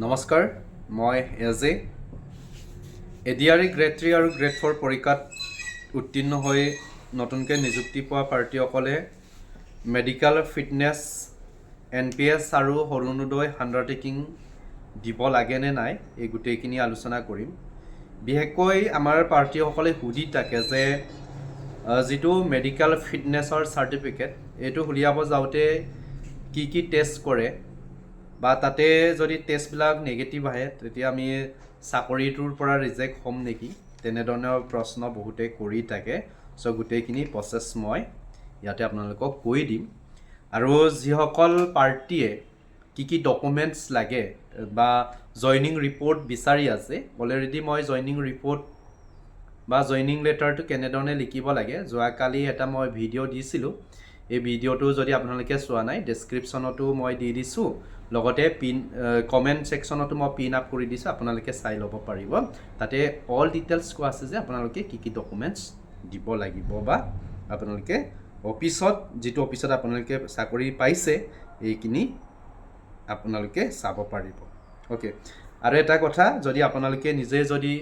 নমস্কাৰ মই এজে ADRE গ্ৰেড 3 আৰু গ্ৰেড 4 পৰীক্ষাত উত্তীৰ্ণ হৈ নতুনকৈ নিযুক্তি পোৱা প্ৰাৰ্থীসকলে মেডিকেল ফিটনেছ NPS আৰু অৰুণোদয় আণ্ডাৰটেকিং দিব লাগে নে নাই এই গোটেইখিনি আলোচনা কৰিম। বিশেষকৈ আমাৰ প্ৰাৰ্থীসকলে সুধি থাকে যে যিটো মেডিকেল ফিটনেছৰ চাৰ্টিফিকেট এইটো উলিয়াব যাওঁতে কি টেষ্ট কৰে বা তাতে যদি টেষ্টবিলাক নেগেটিভ আহে তেতিয়া আমি চাকৰিটোৰ পৰা ৰিজেক্ট হ'ম নেকি তেনেধৰণৰ প্ৰশ্ন বহুতে কৰি থাকে। চ' গোটেইখিনি প্ৰচেছ মই ইয়াতে আপোনালোকক কৈ দিম। আৰু যিসকল পাৰ্টীয়ে কি ডকুমেণ্টছ লাগে বা জইনিং ৰিপৰ্ট বিচাৰি আছে, অলৰেডি মই জইনিং ৰিপৰ্ট বা জইনিং লেটাৰটো কেনেধৰণে লিখিব লাগে যোৱাকালি এটা মই ভিডিঅ' দিছিলোঁ। এই ভিডিঅ'টো যদি আপোনালোকে চোৱা নাই ডেছক্ৰিপশ্যনতো মই দি দিছোঁ, লগতে কমেণ্ট ছেকশ্যনতো মই পিন আপ কৰি দিছোঁ, আপোনালোকে চাই ল'ব পাৰিব। তাতে অল ডিটেইলছ কোৱা আছে যে আপোনালোকে কি ডকুমেণ্টছ দিব লাগিব বা আপোনালোকে যিটো অফিচত আপোনালোকে চাকৰি পাইছে এইখিনি আপোনালোকে চাব পাৰিব। অ'কে, আৰু এটা কথা, যদি আপোনালোকে নিজে যদি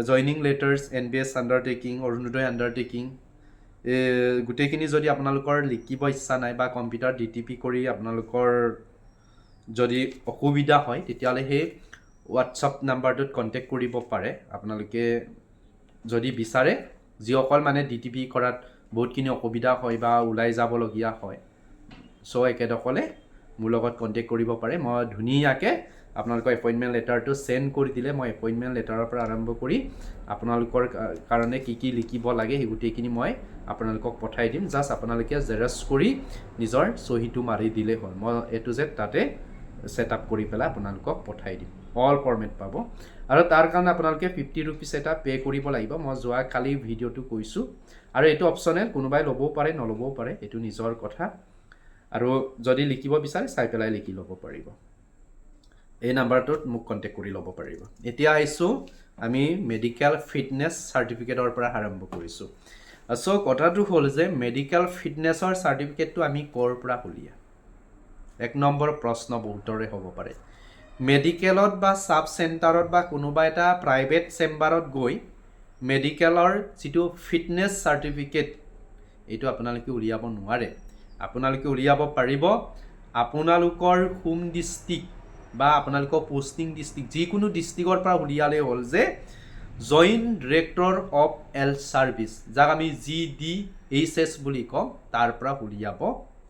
joining letters NPS undertaking Orunodoi undertaking গোটেইখিনি যদি আপোনালোকৰ লিখিব ইচ্ছা নাই বা কম্পিউটাৰ DTP কৰি আপোনালোকৰ যদি অসুবিধা হয় তেতিয়াহ'লে সেই হোৱাটছআপ নাম্বাৰটোত কণ্টেক্ট কৰিব পাৰে। আপোনালোকে যদি বিচাৰে, যিসকল মানে DTP কৰাত বহুতখিনি অসুবিধা হয় বা ওলাই যাবলগীয়া হয়, চ' একেদৰে মোৰ লগত কণ্টেক্ট কৰিব পাৰে। মই ধুনীয়াকৈ আপোনালোকৰ এপইণ্টমেণ্ট লেটাৰটো চেণ্ড কৰি দিলে মই এপইণ্টমেণ্ট লেটাৰৰ পৰা আৰম্ভ কৰি আপোনালোকৰ কাৰণে কি লিখিব লাগে সেই গোটেইখিনি মই আপোনালোকক পঠাই দিম। জাষ্ট আপোনালোকে জেৰক্স কৰি নিজৰ চহীটো মাৰি দিলেই হ'ল। মই A to Z তাতে ছেট আপ কৰি পেলাই আপোনালোকক পঠাই দিম। অল ফৰ্মেট পাব। আৰু তাৰ কাৰণে আপোনালোকে 50 ৰুপিজ এটা পে' কৰিব লাগিব। মই যোৱাকালি ভিডিঅ'টো কৈছোঁ। আৰু এইটো অপশ্যনেল, কোনোবাই ল'বও পাৰে নল'বও পাৰে, এইটো নিজৰ কথা। আৰু যদি লিখিব বিচাৰে চাই পেলাই লিখি ল'ব পাৰিব। এই নাম্বাৰটোত মোক কণ্টেক্ট কৰি ল'ব পাৰিব। এতিয়া আহিছোঁ আমি মেডিকেল ফিটনেছ চাৰ্টিফিকেটৰ পৰা আৰম্ভ কৰিছোঁ। চ' কথাটো হ'ল যে মেডিকেল ফিটনেছৰ চাৰ্টিফিকেটটো আমি ক'ৰ পৰা উলিয়াম? এক নম্বৰ প্ৰশ্ন বহুতৰে হ'ব পাৰে। মেডিকেলত বা ছাব চেণ্টাৰত বা কোনোবা এটা প্ৰাইভেট চেম্বাৰত গৈ মেডিকেলৰ যিটো ফিটনেছ চাৰ্টিফিকেট এইটো আপোনালোকে উলিয়াব নোৱাৰে। আপোনালোকে উলিয়াব পাৰিব আপোনালোকৰ হোম ডিষ্ট্ৰিক্ট বা আপোনালোকৰ পোষ্টিং ডিষ্ট্ৰিক্ট যিকোনো ডিষ্ট্ৰিক্টৰ পৰা উলিয়ালেই হ'ল যে joint director of health service, যাক আমি GDHS বুলি কওঁ, তাৰ পৰা উলিয়াব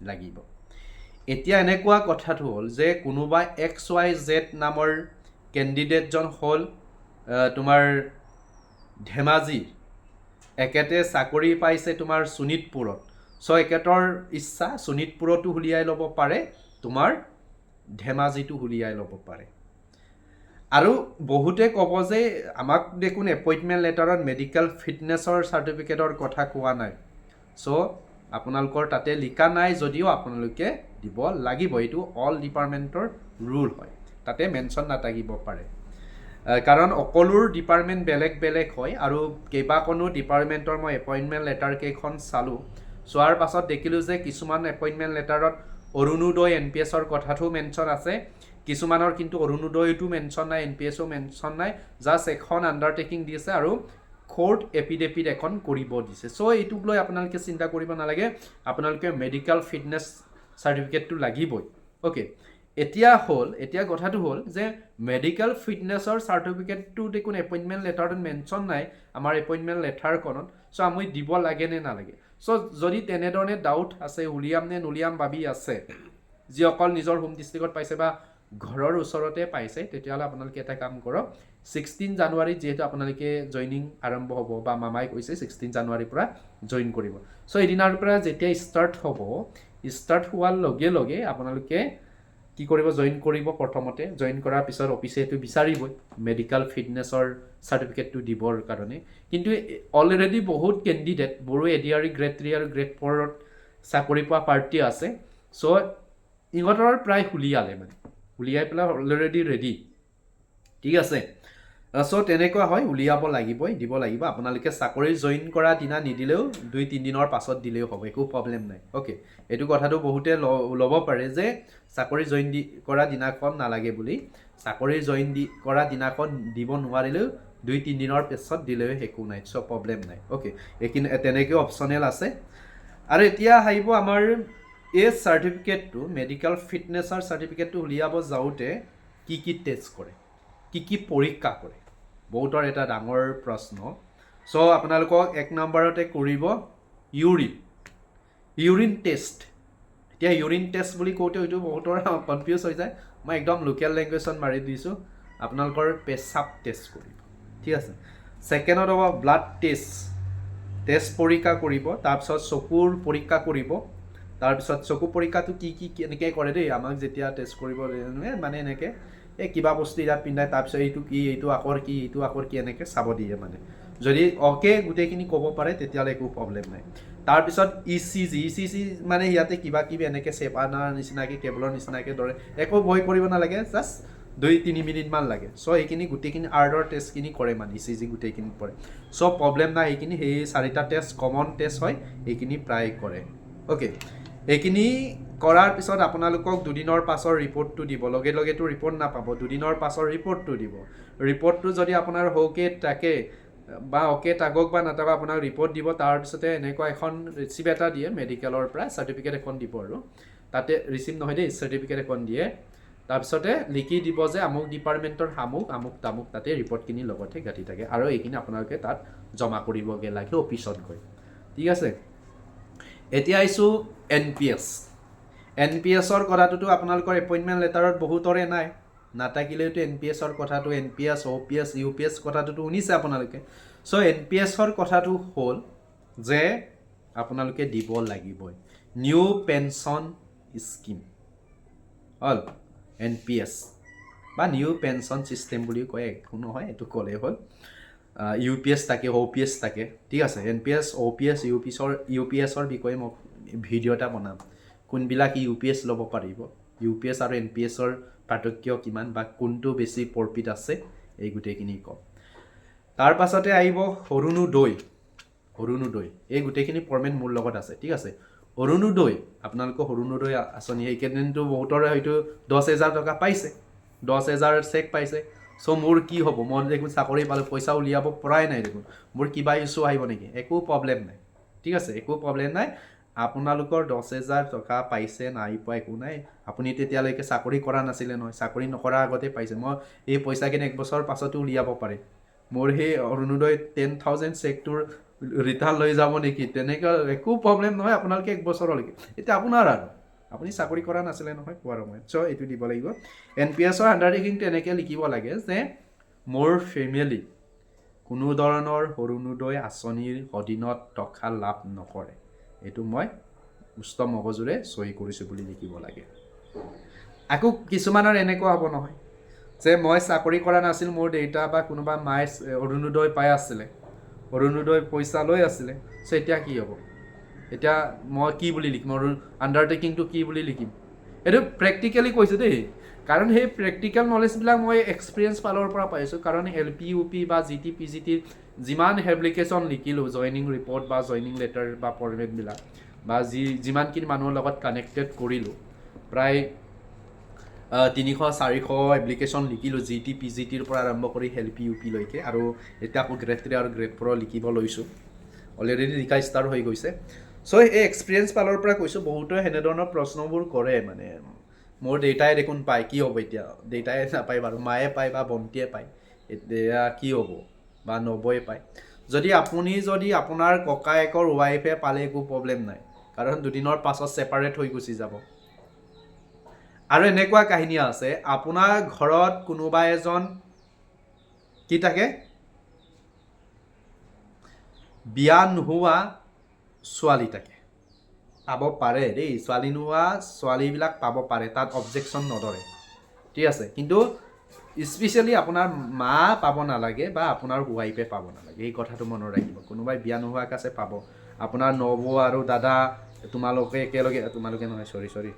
লাগিব। এতিয়া এনেকুৱা কথাটো হ'ল যে কোনোবা XYZ নামৰ কেণ্ডিডেটজন হ'ল তোমাৰ ধেমাজি, একেতে চাকৰি পাইছে তোমাৰ শোণিতপুৰত। চ' একেতৰ ইচ্ছা শোণিতপুৰতো উলিয়াই ল'ব পাৰে, তোমাৰ ধেমাজিটো উলিয়াই ল'ব পাৰে। আৰু বহুতে ক'ব যে আমাক দেখোন এপইণ্টমেণ্ট লেটাৰত মেডিকেল ফিটনেছৰ চাৰ্টিফিকেটৰ কথা কোৱা নাই। চ' আপোনালোকৰ তাতে লিখা নাই যদিও আপোনালোকে দিব লাগিব। এইটো অল ডিপাৰ্টমেণ্টৰ ৰুল হয়, তাতে মেনশ্যন নাথাকিব পাৰে। কাৰণ সকলোৰ ডিপাৰ্টমেণ্ট বেলেগ বেলেগ হয়। আৰু কেইবাখনো ডিপাৰ্টমেণ্টৰ মই এপইণ্টমেণ্ট লেটাৰ কেইখন চালোঁ। চোৱাৰ পাছত দেখিলোঁ যে কিছুমান এপইণ্টমেণ্ট লেটাৰত অৰুণোদয় NPSৰ কথাটো মেনশ্যন আছে, কিছুমানৰ কিন্তু অৰুণোদয়তো মেনশ্যন নাই, NPSও মেনশ্যন নাই। জাষ্ট এখন আণ্ডাৰটেকিং দিছে আৰু কোৰ্ট এফিডেভিট এখন কৰিব দিছে। চ' এইটোক লৈ আপোনালোকে চিন্তা কৰিব নালাগে, আপোনালোকে মেডিকেল ফিটনেছ চাৰ্টিফিকেটটো লাগিবই। অ'কে, এতিয়া কথাটো হ'ল যে মেডিকেল ফিটনেছৰ চাৰ্টিফিকেটটো দেখোন এপইণ্টমেণ্ট লেটাৰটোত মেনশ্যন নাই আমাৰ এপইণ্টমেণ্ট লেটাৰখনত। চ' আমি দিব লাগে নে নালাগে? চ' যদি তেনেধৰণে ডাউট আছে, উলিয়াম নে নুলিয়াম ভাবি আছে, যিসকল নিজৰ হোম ডিষ্ট্ৰিক্টত পাইছে বা ঘৰৰ ওচৰতে পাইছে, তেতিয়াহ'লে আপোনালোকে এটা কাম কৰক। 16 জানুৱাৰীত যিহেতু আপোনালোকে জইনিং আৰম্ভ হ'ব বা মামাই কৈছে 16 জানুৱাৰীৰ পৰা জইন কৰিব। চ' এদিনাৰ পৰা যেতিয়া ষ্টাৰ্ট হ'ব, ষ্টাৰ্ট হোৱাৰ লগে লগে আপোনালোকে কি কৰিব? জইন কৰিব। প্ৰথমতে জইন কৰাৰ পিছত অফিচে এইটো বিচাৰিবই মেডিকেল ফিটনেছৰ চাৰ্টিফিকেটটো দিবৰ কাৰণে। কিন্তু অলৰেডি বহুত কেণ্ডিডেট বড়ো ADRE গ্ৰেড 3 আৰু গ্ৰেড 4ত চাকৰি পোৱা পাৰ্টি আছে। চ' ইহঁতৰ প্ৰায় উলিয়াই পেলাই অলৰেডি ৰেডি। ঠিক আছে, চ' তেনেকুৱা হয়, উলিয়াব লাগিবই, দিব লাগিব। আপোনালোকে চাকৰি জইন কৰা দিনা নিদিলেও 2-3 দিনৰ পাছত দিলেও হ'ব, একো প্ৰব্লেম নাই। অ'কে, এইটো কথাটো বহুতে ল'ব পাৰে যে চাকৰি জইন কৰা দিনাখন নালাগে বুলি। চাকৰি জইন কৰা দিনাখন দিব নোৱাৰিলেও 2-3 দিনৰ পিছত দিলেও একো নাই, চ' প্ৰব্লেম নাই। অ'কে, এইখিনি তেনেকৈ অপশ্যনেল আছে। আৰু এতিয়া আহিব আমাৰ এই চাৰ্টিফিকেটটো, মেডিকেল ফিটনেছৰ চাৰ্টিফিকেটটো উলিয়াব যাওঁতে কি টেষ্ট কৰে, কি পৰীক্ষা কৰে, বহুতৰ এটা ডাঙৰ প্ৰশ্ন। চ' আপোনালোকক 1 নম্বৰতে কৰিব ইউৰিন টেষ্ট। এতিয়া ইউৰিন টেষ্ট বুলি কওঁতে হয়তো বহুতৰ কনফিউজ হৈ যায়, মই একদম লোকেল লেংগুৱেজত মাৰি দিছোঁ, আপোনালোকৰ পেচাব টেষ্ট কৰিব, ঠিক আছে। ছেকেণ্ডত হ'ব ব্লাড টেষ্ট পৰীক্ষা কৰিব। তাৰপিছত চকুৰ পৰীক্ষা কৰিব। তাৰপিছত চকু পৰীক্ষাটো কেনেকৈ কৰে দেই, আমাক যেতিয়া টেষ্ট কৰিব মানে এনেকৈ এই কিবা বস্তু ইয়াত পিন্ধাই, তাৰপিছত এইটো কি, এইটো আখৰ কি, এইটো আখৰ কি, এনেকৈ চাব দিয়ে মানে। যদি অ'কে গোটেইখিনি ক'ব পাৰে তেতিয়াহ'লে একো প্ৰব্লেম নাই। তাৰপিছত ইচিজি মানে ইয়াতে কিবা কিবি এনেকৈ চেপানাৰ নিচিনাকৈ কেবলৰ নিচিনাকৈ ধৰে, একো ভয় কৰিব নালাগে, জাষ্ট 2-3 মিনিটমান লাগে। চ' এইখিনি গোটেইখিনি আৰ্ডৰ টেষ্টখিনি কৰে মানে, ইচিজি গোটেইখিনি পৰে। চ' প্ৰব্লেম নাই, এইখিনি সেই 4টা টেষ্ট কমন টেষ্ট হয়, এইখিনি প্ৰায় কৰে। অ'কে, এইখিনি কৰাৰ পিছত আপোনালোকক 2 দিনৰ পাছৰ ৰিপৰ্টটো দিব। লগে লগেতো ৰিপৰ্ট নাপাব, 2 দিনৰ পাছৰ ৰিপৰ্টটো দিব। ৰিপৰ্টটো যদি আপোনাৰ হওকে থাকে বা অ'কে থাকক বা নাথাকক, আপোনাক ৰিপৰ্ট দিব। তাৰপিছতে এনেকুৱা এখন ৰিচিপ্ট এটা দিয়ে মেডিকেলৰ পৰা, চাৰ্টিফিকেট এখন দিব। আৰু তাতে ৰিচিপ্ট নহয় দেই, চাৰ্টিফিকেট এখন দিয়ে। তাৰপিছতে লিখি দিব যে আমুক ডিপাৰ্টমেণ্টৰ আমুক তামুক তাতে ৰিপৰ্টখিনি লগতে গাঁঠি থাকে, আৰু এইখিনি আপোনালোকে তাত জমা কৰিবগৈ লাগে অফিচত গৈ, ঠিক আছে। এতিয়া আহিছোঁ NPS কথাটোতো আপোনালোকৰ এপইণ্টমেণ্ট লেটাৰত বহুতৰে নাই, নাথাকিলেওতো NPSৰ কথাটো, NPS OPS UPS কথাটোতো শুনিছে আপোনালোকে। চ' NPSৰ কথাটো হ'ল যে আপোনালোকে দিব লাগিবই, নিউ পেঞ্চন স্কিম হ'ল NPS বা নিউ পেঞ্চন ছিষ্টেম বুলি কয়, একো নহয়, এইটো ক'লেই হ'ল। UPS থাকে, OPS থাকে, ঠিক আছে। NPS OPS UPSৰ বিষয়ে মই ভিডিঅ' এটা বনাম, কোনবিলাক UPS ল'ব পাৰিব, UPS আৰু NPSৰ পাৰ্থক্য কিমান বা কোনটো বেছি প্ৰফিট আছে, এই গোটেইখিনি ক'ম। তাৰ পাছতে আহিব অৰুণোদয়। এই গোটেইখিনি ফৰ্মেট মোৰ লগত আছে, ঠিক আছে। অৰুণোদয়, আপোনালোকৰ অৰুণোদয় আঁচনি এইকেইদিনটো বহুতৰে হয়তো 10,000 টকা পাইছে, 10,000 চেক পাইছে। চ' মোৰ কি হ'ব, মই দেখোন চাকৰি পালোঁ, পইচা উলিয়াব পৰাই নাই দেখোন, মোৰ কিবা ইছ্যু আহিব নেকি? একো প্ৰব্লেম নাই, ঠিক আছে, একো প্ৰব্লেম নাই। আপোনালোকৰ 10,000 টকা পাইছে নাই পোৱা একো নাই, আপুনি তেতিয়ালৈকে চাকৰি কৰা নাছিলে নহয়, চাকৰি নকৰাৰ আগতে পাইছে। মই এই পইচাখিনি 1 বছৰ পাছতো উলিয়াব পাৰে। মোৰ সেই অৰুণোদয় 10,000 চেকটোৰ ৰিটাৰ্ণ লৈ যাব নেকি? তেনেকুৱা একো প্ৰব্লেম নহয়, আপোনালোকে 1 বছৰলৈকে, এতিয়া আপোনাৰ আৰু আপুনি চাকৰি কৰা নাছিলে নহয় পোৱাৰ সময়ত। চ' এইটো দিব লাগিব। NPSৰ আণ্ডাৰটেকিংটো এনেকৈ লিখিব লাগে যে মোৰ ফেমিলি কোনো ধৰণৰ অৰুণোদয় আঁচনিৰ অধীনত টকা লাভ নকৰে, এইটো মই উচ্চ মগজুৰে চহী কৰিছোঁ বুলি লিখিব লাগে। আকৌ কিছুমানৰ এনেকুৱা হ'ব নহয় যে মই চাকৰি কৰা নাছিল, মোৰ দেউতা বা কোনোবা মায়ে অৰুণোদয় পাই আছিলে, অৰুণোদয় পইচা লৈ আছিলে। চ' এতিয়া কি হ'ব? এতিয়া মই কি বুলি লিখিম, আণ্ডাৰটেকিংটো কি বুলি লিখিম? এইটো প্ৰেক্টিকেলি কৈছোঁ দেই, কাৰণ সেই প্ৰেক্টিকেল নলেজবিলাক মই এক্সপিৰিয়েঞ্চ ফালৰ পৰা পাইছোঁ। কাৰণ LP UP বা GT PGTৰ যিমান এপ্লিকেশ্যন লিখিলোঁ, জইনিং ৰিপৰ্ট বা জইনিং লেটাৰ বা ফৰ্মেটবিলাক, বা যিমানখিনি মানুহৰ লগত কানেক্টেড কৰিলোঁ, প্ৰায় 300-400 এপ্লিকেশ্যন লিখিলোঁ, GT PGTৰ পৰা আৰম্ভ কৰি LP UP লৈকে। আৰু এতিয়া আকৌ গ্ৰেড 3 আৰু গ্ৰেড 4 লিখিব লৈছোঁ, অলৰেডি লিখা ষ্টাৰ্ট হৈ গৈছে। চ' এই এক্সপিৰিয়েঞ্চ ফালৰ পৰা কৈছোঁ, বহুতে সেনেধৰণৰ প্ৰশ্নবোৰ কৰে মানে, মোৰ দেউতাই দেখোন পায়, কি হ'ব এতিয়া? দেউতাই নাপায় বাৰু, মায়ে পায় বা ভণ্টিয়ে পায়, এতিয়া কি হ'ব? বা নবৌয়ে পায়। যদি আপোনাৰ ককায়েকৰ ৱাইফে পালে একো প্ৰব্লেম নাই, কাৰণ 2 দিনৰ পাছত ছেপাৰেট হৈ গুচি যাব। আৰু এনেকুৱা কাহিনী আছে, আপোনাৰ ঘৰত কোনোবা এজন কি থাকে, বিয়া নোহোৱা ছোৱালী থাকে, পাব পাৰে দেই, ছোৱালী নোহোৱা ছোৱালীবিলাক পাব পাৰে, তাত অবজেকশ্যন নধৰে, ঠিক আছে। কিন্তু স্পেচিয়েলি আপোনাৰ মা পাব নালাগে বা আপোনাৰ ৱাইফে পাব নালাগে, এই কথাটো মনত ৰাখিব। কোনোবাই বিয়া নোহোৱাকৈ আছে পাব, আপোনাৰ নবৌ আৰু দাদা তোমালোকে নহয়,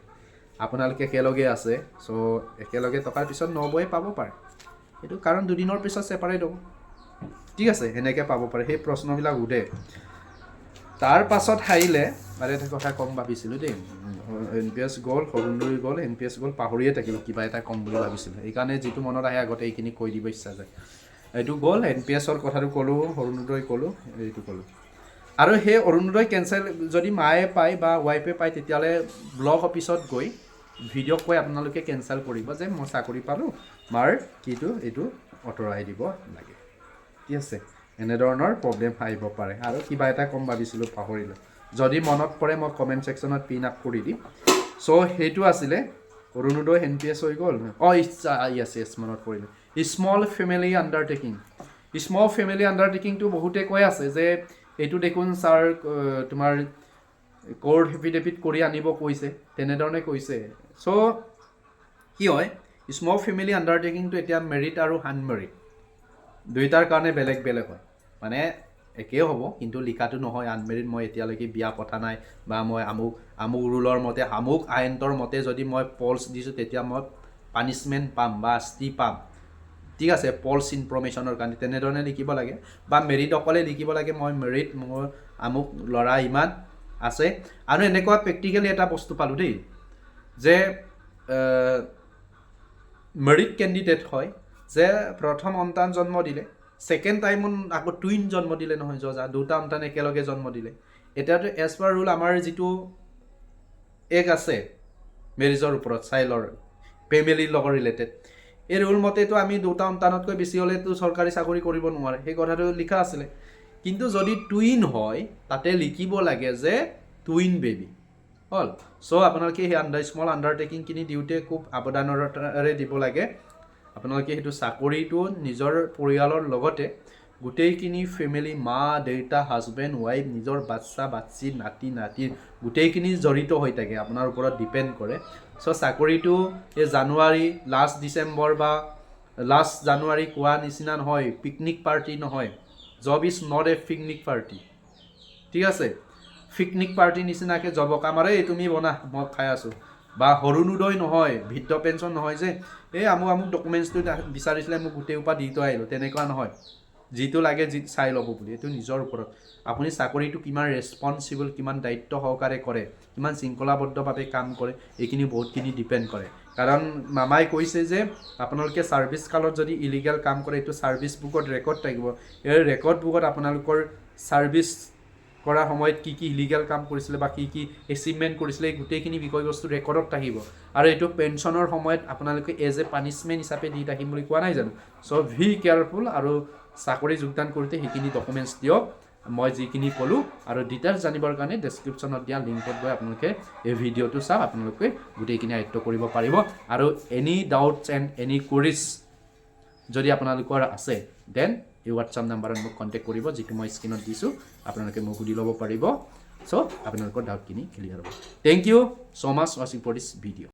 আপোনালোকে একেলগে আছে। চ' একেলগে থকাৰ পিছত নবৌয়ে পাব পাৰে, এইটো কাৰণ দুদিনৰ পিছত ছেপাৰেট হ'ব ঠিক আছে এনেকৈ পাব পাৰে সেই প্ৰশ্নবিলাক সোধে তাৰ পাছত আহিলে আৰু এটা কথা কম ভাবিছিলোঁ দেই NPS গ'ল সৰুণদৈ গ'ল NPS গ'ল পাহৰিয়ে থাকিলোঁ কিবা এটা কম বুলি ভাবিছিলোঁ সেইকাৰণে যিটো মনত আহে আগতে এইখিনি কৈ দিব ইচ্ছা যায় এইটো গ'ল NPSৰ কথাটো ক'লোঁ সৰুণদৈ ক'লোঁ এইটো ক'লোঁ আৰু সেই অৰুণোদয় কেঞ্চেল যদি মায়ে পায় বা ৱাইফে পায় তেতিয়াহ'লে ব্লক অফিচত গৈ ভিডিঅ' কৈ আপোনালোকে কেঞ্চেল কৰিব যে মই চাকৰি পালোঁ মাৰ কিটো এইটো আঁতৰাই দিব লাগে ঠিক আছে এনেধৰণৰ প্ৰব্লেম আহিব পাৰে আৰু কিবা এটা কম ভাবিছিলোঁ পাহৰিলোঁ যদি মনত পৰে মই কমেণ্ট ছেকশ্যনত পিন আপ কৰি দিম চ' সেইটো আছিলে অৰুণোদয় NPS হৈ গ'ল য়েছ মনত পৰিলে স্মল ফেমিলি আণ্ডাৰটেকিংটো বহুতে কৈ আছে যে এইটো দেখোন ছাৰ তোমাৰ কোৰ্ট এফিডেভিট কৰি আনিব কৈছে তেনেধৰণে কৈছে চ' কি হয় স্মল ফেমিলি আণ্ডাৰটেকিংটো এতিয়া মেৰিট আৰু আনমেৰিট দুইটাৰ কাৰণে বেলেগ বেলেগ হয় মানে একেই হ'ব কিন্তু লিখাটো নহয় আনমেৰিড মই এতিয়ালৈকে বিয়া পতা নাই বা মই আমুক ৰুলৰ মতে আমুক আইনটোৰ মতে যদি মই পলছ দিছোঁ তেতিয়া মই পানিছমেণ্ট পাম বা শাস্তি পাম ঠিক আছে পলছ ইনফৰ্মেশ্যনৰ কাৰণে তেনেধৰণে লিখিব লাগে বা মেৰিট অকলে লিখিব লাগে মই মেৰিট মোৰ আমুক ল'ৰা ইমান আছে আৰু এনেকুৱা প্ৰেক্টিকেলি এটা বস্তু পালোঁ দেই যে মেৰিট কেণ্ডিডেট হয় যে প্ৰথম সন্তান জন্ম দিলে ছেকেণ্ড টাইমত আকৌ টুইন জন্ম দিলে নহয় জজা দুটা সন্তান একেলগে জন্ম দিলে এতিয়াতো এজ পাৰ ৰুল আমাৰ যিটো এক আছে মেৰিজৰ ওপৰত চাইল্ডৰ ফেমিলিৰ লগত ৰিলেটেড এই ৰুল মতেতো আমি দুটা সন্তানতকৈ বেছি হ'লেতো চৰকাৰী চাকৰি কৰিব নোৱাৰে সেই কথাটো লিখা আছিলে কিন্তু যদি টুইন হয় তাতে লিখিব লাগে যে টুইন বেবি হ'ল চ' আপোনালোকে সেই স্মল আণ্ডাৰটেকিংখিনি দিওঁতে খুব সাৱধানতাৰে দিব লাগে আপোনালোকে সেইটো চাকৰিটো নিজৰ পৰিয়ালৰ লগতে গোটেইখিনি ফেমিলি মা দেউতা হাজবেণ্ড ৱাইফ নিজৰ বাচ্চা বাচ্চি নাতি নাতিৰ গোটেইখিনি জড়িত হৈ থাকে আপোনাৰ ওপৰত ডিপেণ্ড কৰে চ' চাকৰিটো এই জানুৱাৰী লাষ্ট ডিচেম্বৰ বা লাষ্ট জানুৱাৰী কোৱা নিচিনা নহয় পিকনিক পাৰ্টি নহয় job is not a picnic party ঠিক আছে পিকনিক পাৰ্টি নিচিনাকৈ জবক আমাৰ এই তুমি বনা মই খাই আছোঁ বা অৰুণোদয় নহয় বৃদ্ধ পেঞ্চন নহয় যে এই আমুক ডকুমেণ্টছটো বিচাৰিছিলে মোক গোটেই সোপা দি থৈ আহিলোঁ তেনেকুৱা নহয় যিটো লাগে যি চাই ল'ব বুলি এইটো নিজৰ ওপৰত আপুনি চাকৰিটো কিমান ৰেছপনচিবল কিমান দায়িত্ব সহকাৰে কৰে কিমান শৃংখলাবদ্ধভাৱে কাম কৰে এইখিনি বহুতখিনি ডিপেণ্ড কৰে কাৰণ মামাই কৈছে যে আপোনালোকে ছাৰ্ভিচ কালত যদি ইলিগেল কাম কৰে এইটো ছাৰ্ভিচ বুকত ৰেকৰ্ড থাকিব এই ৰেকৰ্ড বুকত আপোনালোকৰ ছাৰ্ভিচ কৰাৰ সময়ত কি কি ইলিগেল কাম কৰিছিলে বা কি কি এচিভমেণ্ট কৰিছিলে এই গোটেইখিনি বিষয়বস্তু ৰেকৰ্ডত থাকিব আৰু এইটো পেঞ্চনৰ সময়ত আপোনালোকে এজ এ পানিছমেণ্ট হিচাপে দি থাকিম বুলি কোৱা নাই জানো চ' ভি কেয়াৰফুল আৰু চাকৰি যোগদান কৰোঁতে সেইখিনি ডকুমেণ্টছ দিয়ক মই যিখিনি ক'লোঁ আৰু ডিটেইলছ জানিবৰ কাৰণে ডেছক্ৰিপশ্যনত দিয়া লিংকত গৈ আপোনালোকে এই ভিডিঅ'টো চাওক আপোনালোকে গোটেইখিনি আয়ত্ব কৰিব পাৰিব আৰু any doubts and any queries যদি আপোনালোকৰ আছে দেন এই হোৱাটছআপ নাম্বাৰত মোক কণ্টেক্ট কৰিব যিটো মই স্ক্ৰীণত দিছোঁ আপোনালোকে মোক সুধি ল'ব পাৰিব চ' আপোনালোকৰ ডাউটখিনি ক্লিয়াৰ হ'ব থেংক ইউ ছ' মাছ ৱাচিং ফৰ দিছ ভিডিঅ'